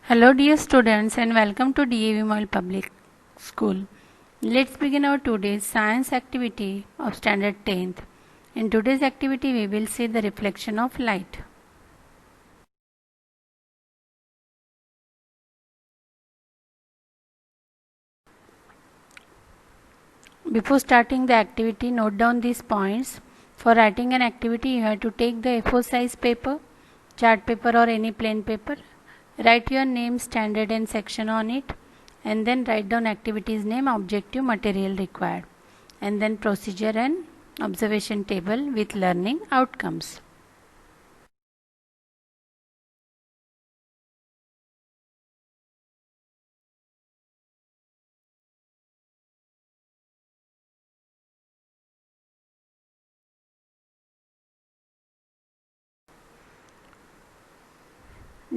Hello dear students and welcome to DAV Mall Public School. Let's begin our today's science activity of standard 10th. In today's activity we will see the reflection of light. Before starting the activity, note down these points. For writing an activity you have to take the A4 size paper, chart paper or any plain paper. Write your name, standard and section on it, and then write down activities name, objective, material required, and then procedure and observation table with learning outcomes.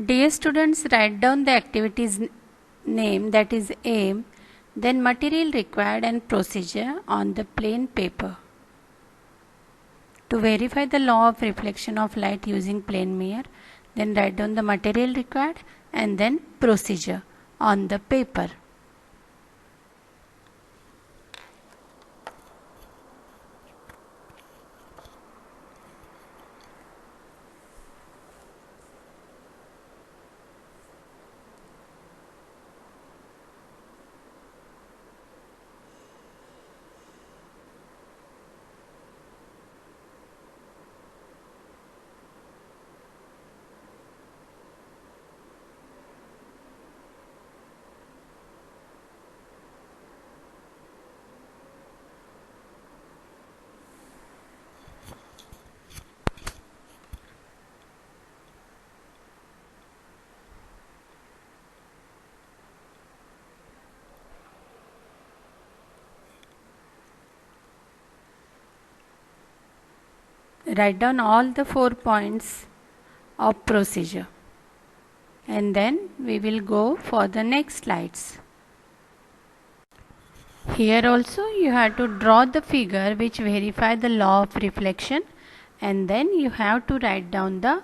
Dear students, write down the activities name, that is aim, then material required and procedure on the plain paper. To verify the law of reflection of light using plane mirror, then write down the material required and then procedure on the paper. Write down all the 4 points of procedure, and then we will go for the next slides. Here also you have to draw the figure which verify the law of reflection, and then you have to write down the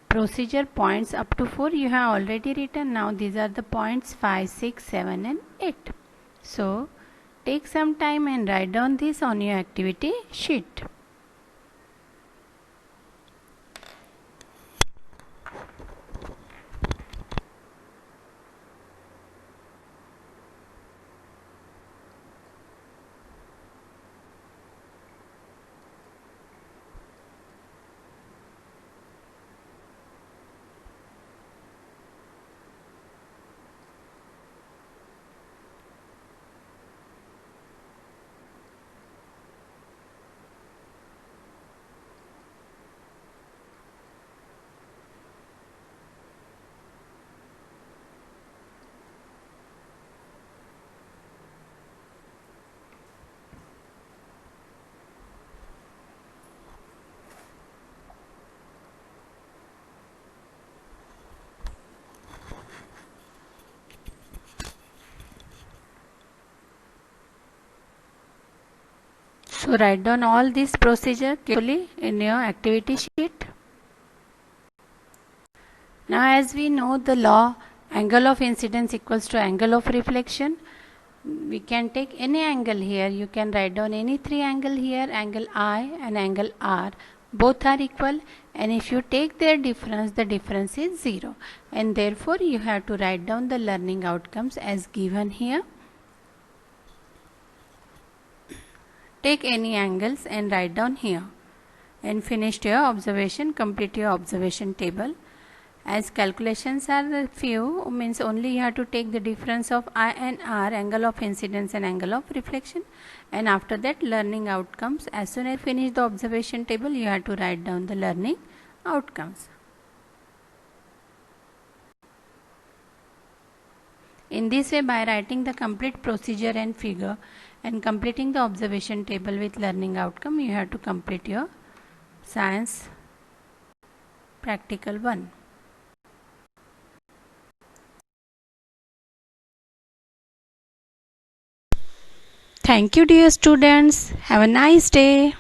procedure points up to 4 you have already written. Now these are the points 5, 6, 7 and 8. So take some time and write down this on your activity sheet. So write down all this procedure carefully in your activity sheet. Now as we know the law, angle of incidence equals to angle of reflection. We can take any angle here. You can write down any 3 angle here, angle I and angle R. Both are equal, and if you take their difference, the difference is 0. And therefore you have to write down the learning outcomes as given here. Take any angles and write down here. And finish your observation, complete your observation table. As calculations are few, means only you have to take the difference of I and R, angle of incidence and angle of reflection, and after that learning outcomes. As soon as you finish the observation table, you have to write down the learning outcomes. In this way, by writing the complete procedure and figure and completing the observation table with learning outcome, you have to complete your science practical 1. Thank you dear students. Have a nice day.